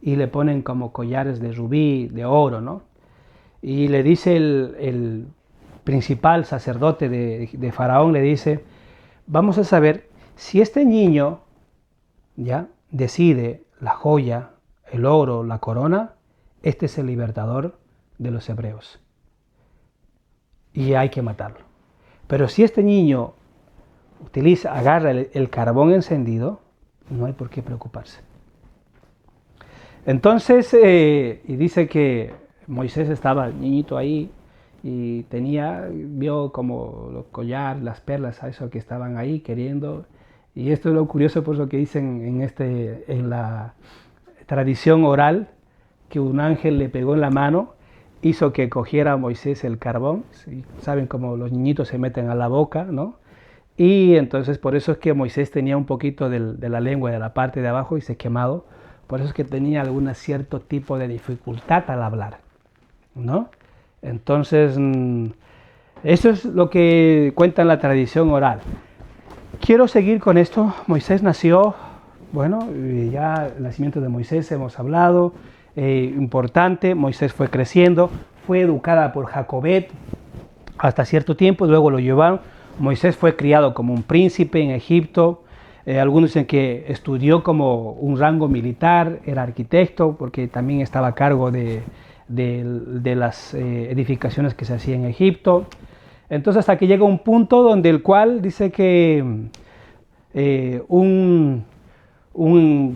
y le ponen como collares de rubí, de oro, ¿no? Y le dice el principal sacerdote de Faraón, le dice, vamos a saber si este niño ya decide la joya, el oro, la corona, este es el libertador de los hebreos. Y hay que matarlo. Pero si este niño agarra el carbón encendido, no hay por qué preocuparse. Entonces, y dice que Moisés estaba niñito ahí y vio como los collares, las perlas, a eso que estaban ahí queriendo. Y esto es lo curioso por lo que dicen en la tradición oral, que un ángel le pegó en la mano, hizo que cogiera a Moisés el carbón. ¿Sí? Saben cómo los niñitos se meten a la boca, ¿no? Y entonces por eso es que Moisés tenía un poquito de la lengua de la parte de abajo y se quemado. Por eso es que tenía algún cierto tipo de dificultad al hablar, ¿no? Entonces, eso es lo que cuenta en la tradición oral. Quiero seguir con esto. Moisés nació, bueno, ya el nacimiento de Moisés hemos hablado, importante. Moisés fue creciendo, fue educada por Jacobet hasta cierto tiempo, luego lo llevaron. Moisés fue criado como un príncipe en Egipto. Algunos dicen que estudió como un rango militar, era arquitecto, porque también estaba a cargo de las edificaciones que se hacían en Egipto. Entonces hasta que llega un punto donde el cual dice que un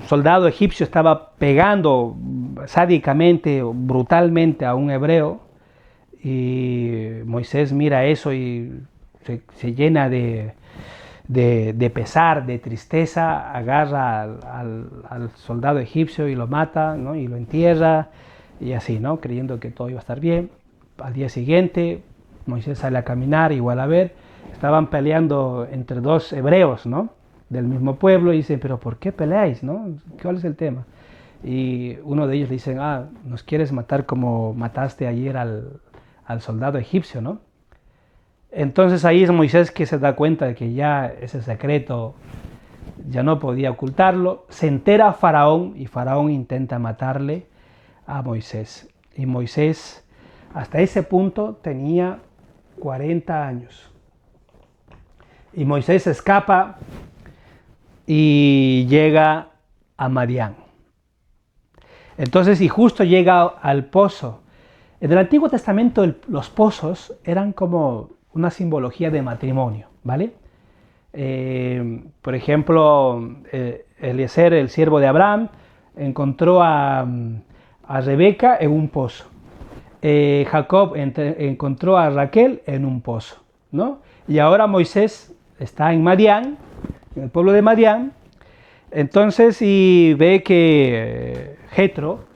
soldado egipcio estaba pegando sádicamente, brutalmente a un hebreo, y Moisés mira eso y se llena de pesar, de tristeza, agarra al soldado egipcio y lo mata, ¿no? Y lo entierra, y así, ¿no? Creyendo que todo iba a estar bien. Al día siguiente, Moisés sale a caminar, igual a ver, estaban peleando entre dos hebreos, ¿no? Del mismo pueblo, y dice, pero ¿por qué peleáis, no? ¿Cuál es el tema? Y uno de ellos le dice, nos quieres matar como mataste ayer al soldado egipcio, ¿no? Entonces ahí es Moisés que se da cuenta de que ya ese secreto ya no podía ocultarlo. Se entera Faraón y Faraón intenta matarle a Moisés. Y Moisés hasta ese punto tenía 40 años. Y Moisés escapa y llega a Madián. Entonces, y justo llega al pozo. En el Antiguo Testamento los pozos eran como una simbología de matrimonio, ¿vale? Por ejemplo, Eliezer, el siervo de Abraham, encontró a Rebeca en un pozo. Jacob encontró a Raquel en un pozo, ¿no? Y ahora Moisés está en Madián, en el pueblo de Madián. Entonces, y ve que Jetro,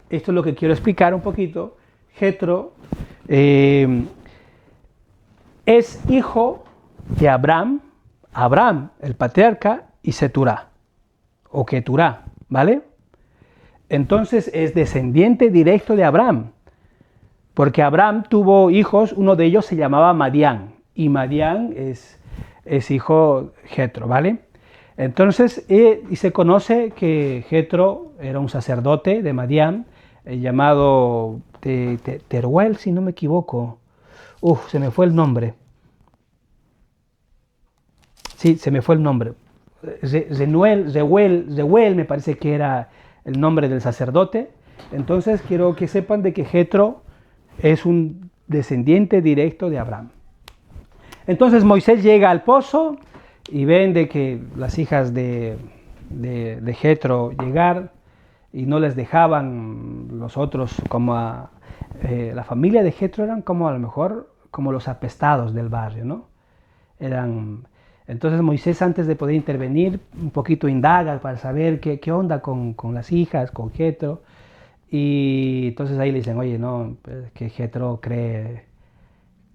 esto es lo que quiero explicar un poquito, Jetro es hijo de Abraham, el patriarca, y Seturá, o Keturá, ¿vale? Entonces es descendiente directo de Abraham, porque Abraham tuvo hijos, uno de ellos se llamaba Madián, y Madián es hijo de Jetro, ¿vale? Entonces, y se conoce que Jetro era un sacerdote de Madián, llamado Teruel, si no me equivoco. Se me fue el nombre. Sí, se me fue el nombre. Reuel, me parece que era el nombre del sacerdote. Entonces, quiero que sepan de que Jetro es un descendiente directo de Abraham. Entonces, Moisés llega al pozo y ven de que las hijas de Jetro llegar y no les dejaban los otros, como la familia de Jetro eran como a lo mejor como los apestados del barrio, ¿no? Entonces Moisés, antes de poder intervenir, un poquito indaga para saber qué onda con las hijas, con Jetro, y entonces ahí le dicen, oye, no, pues que Jetro cree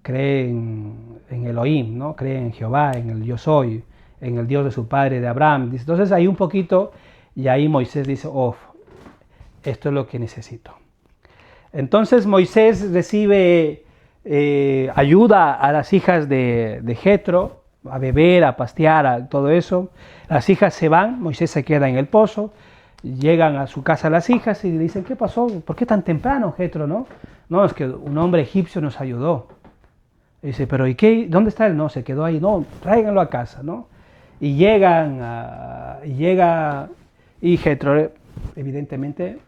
en Elohim, ¿no? Cree en Jehová, en el yo soy, en el Dios de su padre, de Abraham. Entonces ahí un poquito, y ahí Moisés dice, esto es lo que necesito. Entonces Moisés recibe ayuda a las hijas de Jetro, a beber, a pastear, a todo eso. Las hijas se van, Moisés se queda en el pozo, llegan a su casa las hijas y le dicen, ¿qué pasó? ¿Por qué tan temprano, Jetro, no? No, es que un hombre egipcio nos ayudó. Y dice, pero ¿y qué? ¿Dónde está él? No, se quedó ahí. No, tráiganlo a casa, ¿no? Y llega y Jetro, evidentemente,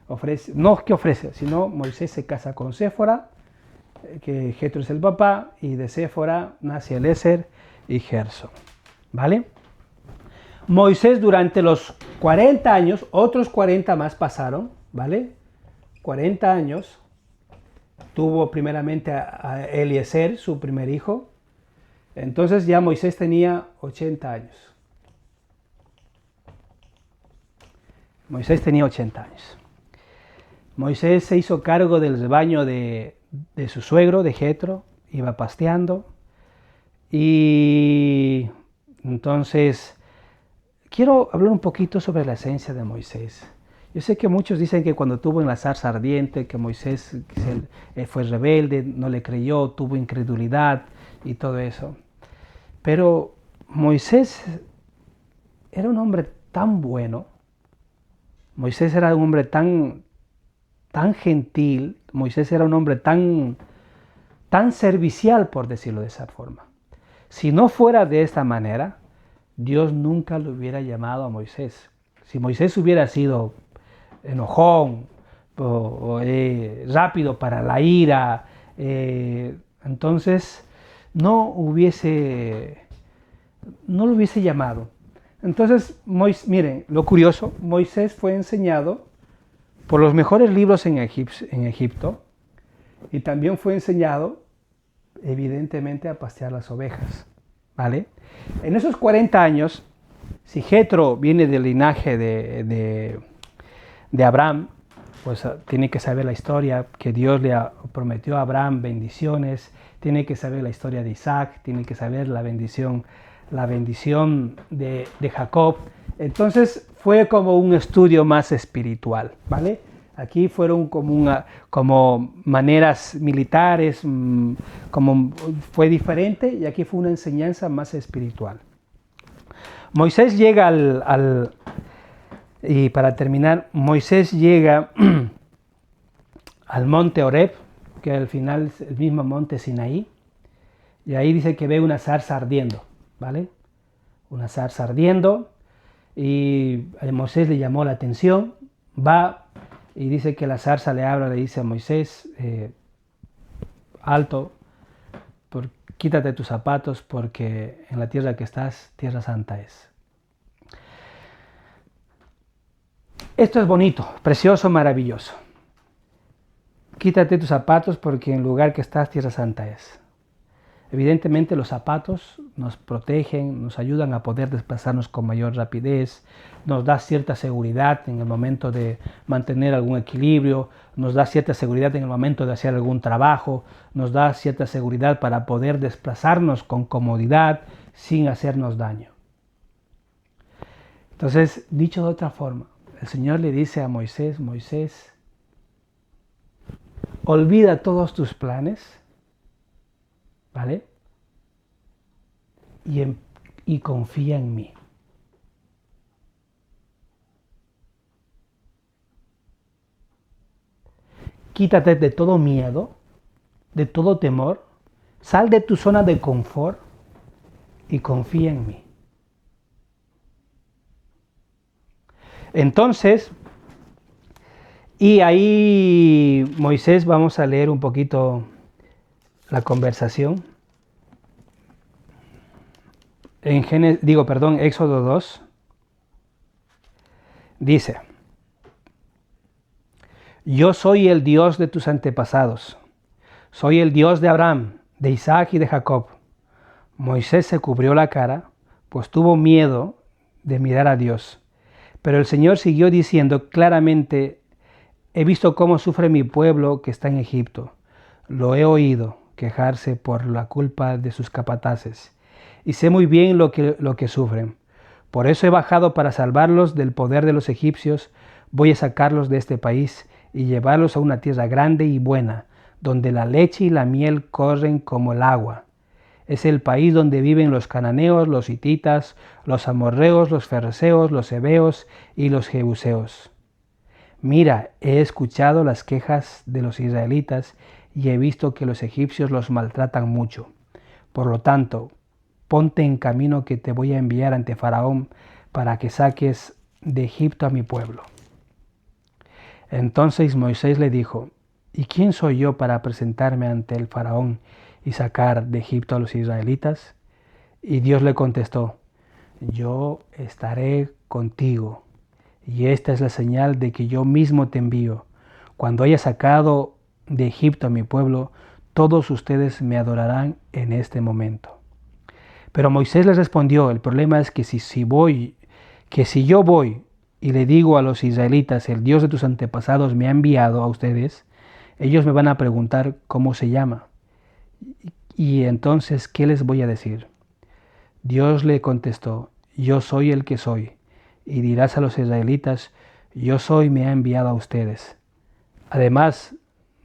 ofrece, no que ofrece, sino Moisés se casa con Séfora, que Jetro es el papá, y de Séfora nace Eliezer y Gerson, ¿vale? Moisés durante los 40 años, otros 40 más pasaron, ¿vale? 40 años, tuvo primeramente a Eliezer, su primer hijo. Entonces ya Moisés tenía 80 años. Moisés tenía 80 años. Moisés se hizo cargo del rebaño de su suegro, de Jetro, iba pasteando. Y entonces quiero hablar un poquito sobre la esencia de Moisés. Yo sé que muchos dicen que cuando tuvo en la zarza ardiente, que Moisés fue rebelde, no le creyó, tuvo incredulidad y todo eso. Pero Moisés era un hombre tan bueno, Moisés era un hombre tan gentil, Moisés era un hombre tan servicial, por decirlo de esa forma. Si no fuera de esta manera, Dios nunca lo hubiera llamado a Moisés. Si Moisés hubiera sido enojón, rápido para la ira, entonces no lo hubiese llamado. Entonces, miren, lo curioso, Moisés fue enseñado por los mejores libros en Egipto y también fue enseñado, evidentemente, a pastear las ovejas, ¿vale? En esos 40 años, si Jetro viene del linaje de Abraham, pues tiene que saber la historia, que Dios le prometió a Abraham bendiciones, tiene que saber la historia de Isaac, tiene que saber la bendición de Jacob. Entonces fue como un estudio más espiritual, ¿vale? Aquí fueron como maneras militares, como fue diferente, y aquí fue una enseñanza más espiritual. Moisés llega y para terminar, Moisés llega al monte Horeb, que al final es el mismo monte Sinaí, y ahí dice que ve una zarza ardiendo, ¿vale? Una zarza ardiendo, y a Moisés le llamó la atención, va y dice que la zarza le habla, le dice a Moisés, alto, quítate tus zapatos porque en la tierra que estás, tierra santa es. Esto es bonito, precioso, maravilloso. Quítate tus zapatos porque en el lugar que estás, tierra santa es. Evidentemente los zapatos nos protegen, nos ayudan a poder desplazarnos con mayor rapidez, nos da cierta seguridad en el momento de mantener algún equilibrio, nos da cierta seguridad en el momento de hacer algún trabajo, nos da cierta seguridad para poder desplazarnos con comodidad sin hacernos daño. Entonces, dicho de otra forma, el Señor le dice a Moisés, Moisés, olvida todos tus planes, ¿vale? Y confía en mí. Quítate de todo miedo, de todo temor, sal de tu zona de confort y confía en mí. Entonces, y ahí Moisés, vamos a leer un poquito la conversación. En Éxodo 2, dice, yo soy el Dios de tus antepasados, soy el Dios de Abraham, de Isaac y de Jacob. Moisés se cubrió la cara, pues tuvo miedo de mirar a Dios. Pero el Señor siguió diciendo claramente, he visto cómo sufre mi pueblo que está en Egipto. Lo he oído quejarse por la culpa de sus capataces. Y sé muy bien lo que sufren. Por eso he bajado para salvarlos del poder de los egipcios. Voy a sacarlos de este país y llevarlos a una tierra grande y buena, donde la leche y la miel corren como el agua. Es el país donde viven los cananeos, los hititas, los amorreos, los fereceos, los heveos y los jebuseos. Mira, he escuchado las quejas de los israelitas y he visto que los egipcios los maltratan mucho. Por lo tanto, ponte en camino que te voy a enviar ante Faraón para que saques de Egipto a mi pueblo. Entonces Moisés le dijo, ¿y quién soy yo para presentarme ante el Faraón y sacar de Egipto a los israelitas? Y Dios le contestó, yo estaré contigo, y esta es la señal de que yo mismo te envío. Cuando haya sacado de Egipto a mi pueblo, todos ustedes me adorarán en este momento. Pero Moisés les respondió, el problema es que si yo voy y le digo a los israelitas, el Dios de tus antepasados me ha enviado a ustedes, ellos me van a preguntar cómo se llama. Y entonces, ¿qué les voy a decir? Dios le contestó, yo soy el que soy. Y dirás a los israelitas, yo soy, me ha enviado a ustedes. Además,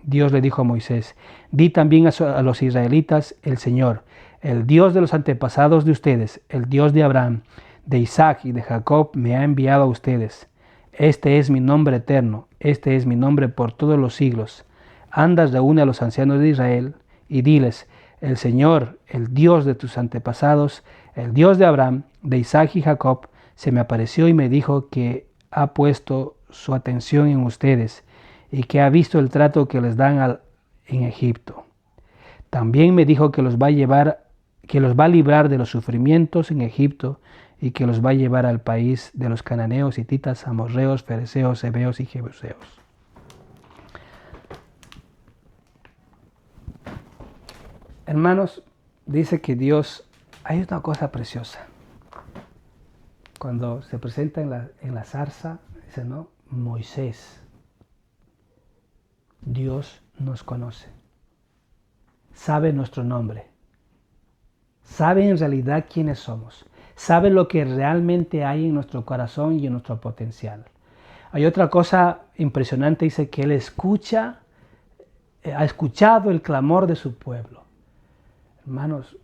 Dios le dijo a Moisés, di también a los israelitas, el Señor el Dios de los antepasados de ustedes, el Dios de Abraham, de Isaac y de Jacob, me ha enviado a ustedes. Este es mi nombre eterno, este es mi nombre por todos los siglos. Anda, reúne a los ancianos de Israel y diles, el Señor, el Dios de tus antepasados, el Dios de Abraham, de Isaac y Jacob, se me apareció y me dijo que ha puesto su atención en ustedes y que ha visto el trato que les dan en Egipto. También me dijo que los va a librar de los sufrimientos en Egipto y que los va a llevar al país de los cananeos, hititas, amorreos, fereceos, heveos y jebuseos. Hermanos, dice que Dios, hay una cosa preciosa. Cuando se presenta en la zarza, dice, ¿no? Moisés, Dios nos conoce, sabe nuestro nombre, sabe en realidad quiénes somos, sabe lo que realmente hay en nuestro corazón y en nuestro potencial. Hay otra cosa impresionante, dice que Él ha escuchado el clamor de su pueblo. Hermanos,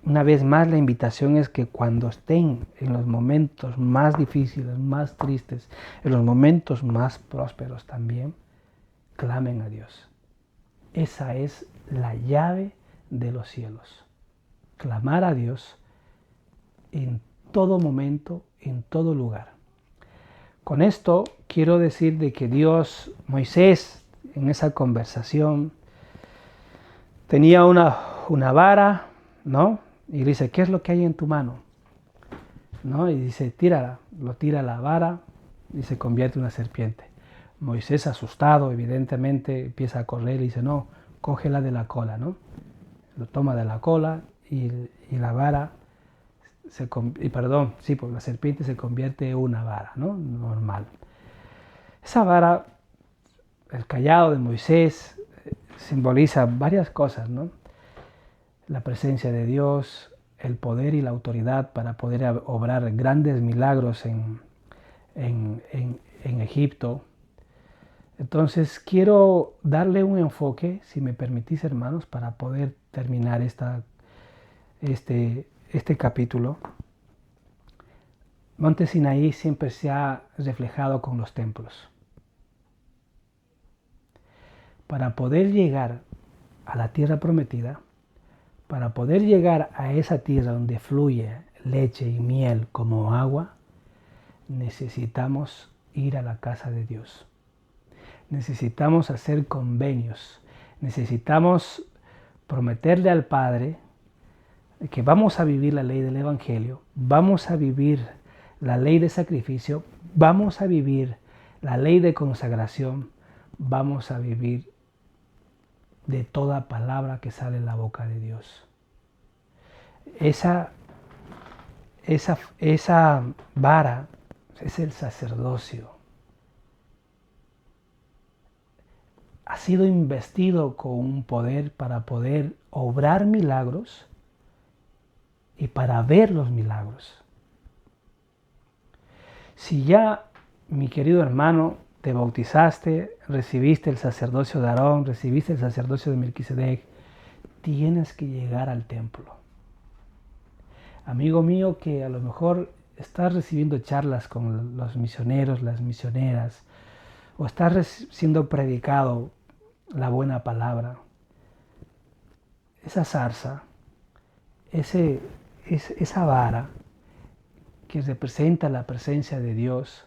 una vez más la invitación es que cuando estén en los momentos más difíciles, más tristes, en los momentos más prósperos también, clamen a Dios. Esa es la llave de los cielos. Clamar a Dios en todo momento, en todo lugar. Con esto quiero decir de que Moisés, en esa conversación, tenía una vara, ¿no? Y le dice, ¿qué es lo que hay en tu mano? ¿No? Y dice, tírala. Lo tira la vara y se convierte en una serpiente. Moisés, asustado, evidentemente, empieza a correr y dice, no, cógela de la cola, ¿no? Lo toma de la cola y la vara, la serpiente se convierte en una vara, ¿no? Normal. Esa vara, el cayado de Moisés, simboliza varias cosas, ¿no? La presencia de Dios, el poder y la autoridad para poder obrar grandes milagros en Egipto. Entonces quiero darle un enfoque, si me permitís, hermanos, para poder terminar este capítulo. Monte Sinaí siempre se ha reflejado con los templos. Para poder llegar a la tierra prometida, para poder llegar a esa tierra donde fluye leche y miel como agua, necesitamos ir a la casa de Dios. Necesitamos hacer convenios. Necesitamos prometerle al Padre que vamos a vivir la ley del Evangelio, vamos a vivir la ley de sacrificio, vamos a vivir la ley de consagración, vamos a vivir de toda palabra que sale en la boca de Dios. Esa vara es el sacerdocio. Ha sido investido con un poder para poder obrar milagros y para ver los milagros. Si ya, mi querido hermano, te bautizaste, recibiste el sacerdocio de Aarón, recibiste el sacerdocio de Melquisedec, tienes que llegar al templo. Amigo mío, que a lo mejor estás recibiendo charlas con los misioneros, las misioneras, o estás siendo predicado la buena palabra, esa zarza, esa vara que representa la presencia de Dios,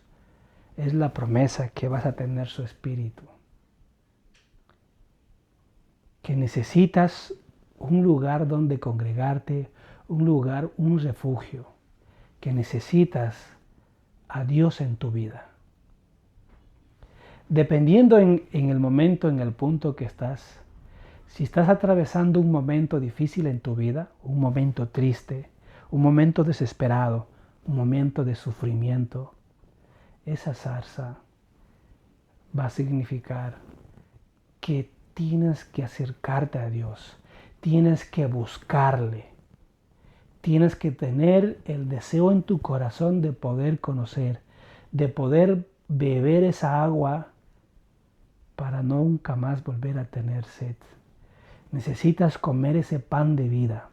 es la promesa que vas a tener su espíritu. Que necesitas un lugar donde congregarte, un lugar, un refugio. Que necesitas a Dios en tu vida. Dependiendo en el momento, en el punto que estás, si estás atravesando un momento difícil en tu vida, un momento triste, un momento desesperado, un momento de sufrimiento, esa zarza va a significar que tienes que acercarte a Dios, tienes que buscarle, tienes que tener el deseo en tu corazón de poder conocer, de poder beber esa agua para nunca más volver a tener sed. Necesitas comer ese pan de vida.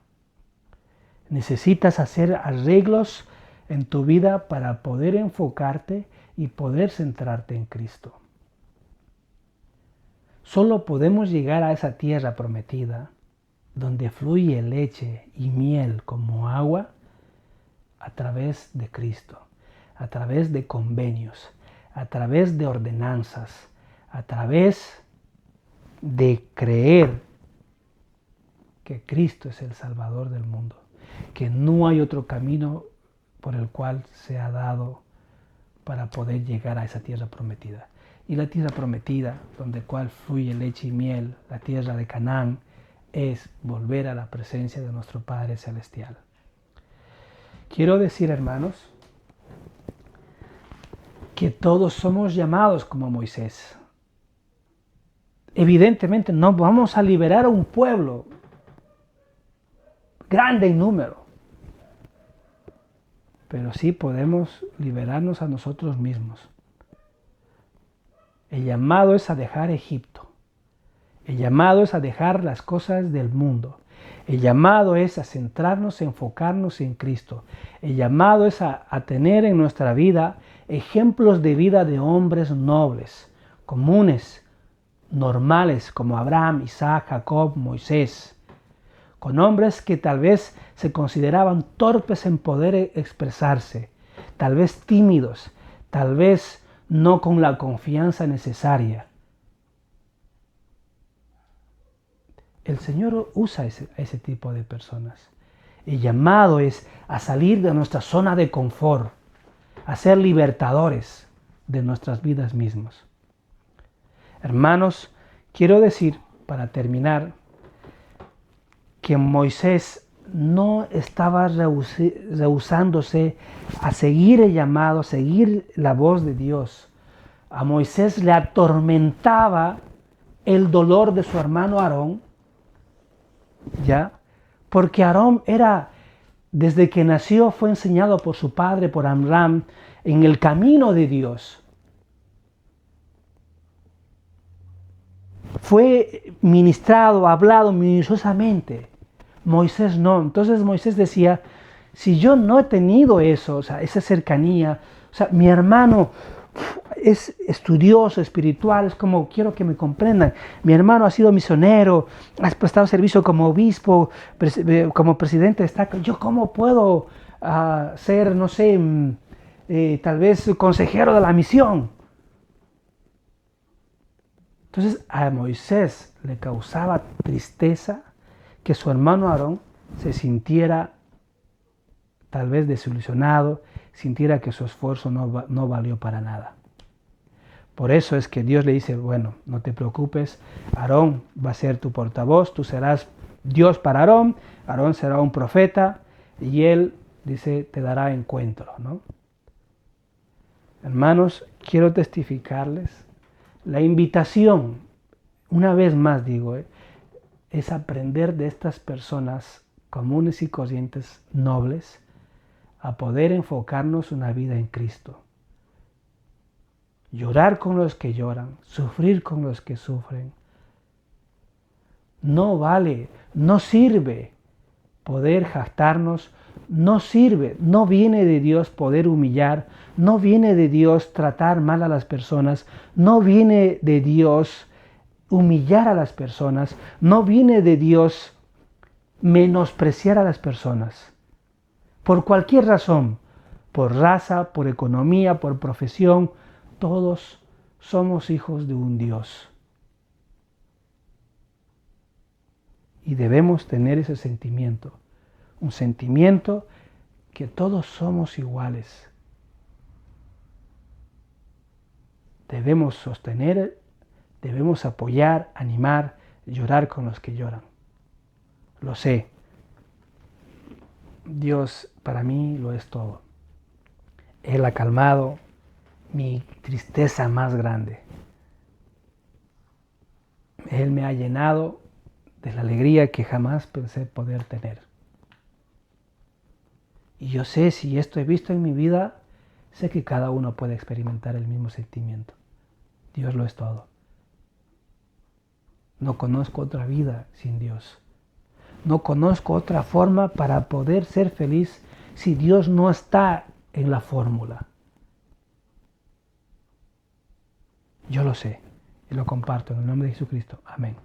Necesitas hacer arreglos en tu vida para poder enfocarte y poder centrarte en Cristo. Solo podemos llegar a esa tierra prometida, donde fluye leche y miel como agua, a través de Cristo, a través de convenios, a través de ordenanzas, a través de creer que Cristo es el Salvador del mundo, que no hay otro camino por el cual se ha dado para poder llegar a esa tierra prometida. Y la tierra prometida, donde cual fluye leche y miel, la tierra de Canaán, es volver a la presencia de nuestro Padre Celestial. Quiero decir, hermanos, que todos somos llamados como Moisés. Evidentemente no vamos a liberar a un pueblo grande en número, pero sí podemos liberarnos a nosotros mismos. El llamado es a dejar Egipto. El llamado es a dejar las cosas del mundo. El llamado es a centrarnos, a enfocarnos en Cristo. El llamado es a tener en nuestra vida ejemplos de vida de hombres nobles, comunes, normales, como Abraham, Isaac, Jacob, Moisés. Con hombres que tal vez se consideraban torpes en poder expresarse, tal vez tímidos, tal vez no con la confianza necesaria. El Señor usa ese tipo de personas. El llamado es a salir de nuestra zona de confort, a ser libertadores de nuestras vidas mismas. Hermanos, quiero decir, para terminar, que Moisés no estaba rehusándose a seguir el llamado, a seguir la voz de Dios. A Moisés le atormentaba el dolor de su hermano Aarón, ¿ya? Porque Aarón era, desde que nació, fue enseñado por su padre, por Amram, en el camino de Dios. Fue ministrado, hablado minuciosamente. Moisés no. Entonces Moisés decía, si yo no he tenido eso, o sea, esa cercanía, o sea, mi hermano es estudioso, espiritual, es como, quiero que me comprendan, mi hermano ha sido misionero, has prestado servicio como obispo, como presidente de Estaca, yo cómo puedo ser, no sé, tal vez consejero de la misión. Entonces a Moisés le causaba tristeza que su hermano Aarón se sintiera tal vez desilusionado, sintiera que su esfuerzo no valió para nada. Por eso es que Dios le dice, bueno, no te preocupes, Aarón va a ser tu portavoz, tú serás Dios para Aarón, Aarón será un profeta y él, dice, te dará encuentro, ¿no? Hermanos, quiero testificarles la invitación, una vez más digo, es aprender de estas personas comunes y corrientes, nobles, a poder enfocarnos una vida en Cristo. Llorar con los que lloran, sufrir con los que sufren. No vale, no sirve poder jactarnos, no sirve, no viene de Dios poder humillar, no viene de Dios tratar mal a las personas, no viene de Dios humillar a las personas, no viene de Dios menospreciar a las personas. Por cualquier razón, por raza, por economía, por profesión, todos somos hijos de un Dios. Y debemos tener ese sentimiento, un sentimiento que todos somos iguales. Debemos sostener, debemos apoyar, animar, llorar con los que lloran. Lo sé. Dios para mí lo es todo. Él ha calmado mi tristeza más grande. Él me ha llenado de la alegría que jamás pensé poder tener. Y yo sé, si esto he visto en mi vida, sé que cada uno puede experimentar el mismo sentimiento. Dios lo es todo. No conozco otra vida sin Dios. No conozco otra forma para poder ser feliz si Dios no está en la fórmula. Yo lo sé y lo comparto en el nombre de Jesucristo. Amén.